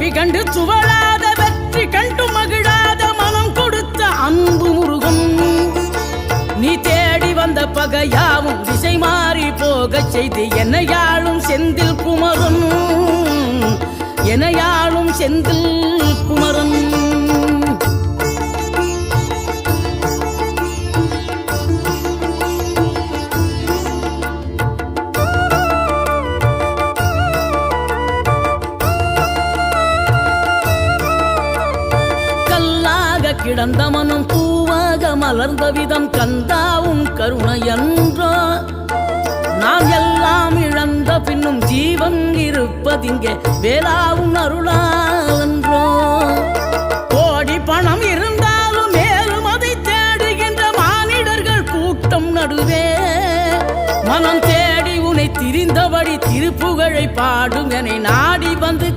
தோல்வி கண்டு துவளாத வெற்றி கண்டு மகிழாத மனம் கொடுத்த அன்பு முருகன் நீ தேடி வந்த பகையாவும் திசை மாறி போகச் செய்து என்னையாளும் செந்தில் குமரன் என்னையாளும் செந்தில் குமரன் கிடந்த மனம் பூவாக மலர்ந்த விதம் கந்தாவும் கருணை என்றோ நாம் எல்லாம் இழந்த பின்னும் ஜீவன் இருப்பதிங்கே வேளாவும் அருளாவென்றோ கோடி பணம் இருந்தாலும் மேலும் அதை தேடுகின்ற மானிடர்கள் கூட்டம் நடுவே மனம் தேடி உனை திரிந்தபடி திருப்புகழை பாடும் என நாடி வந்து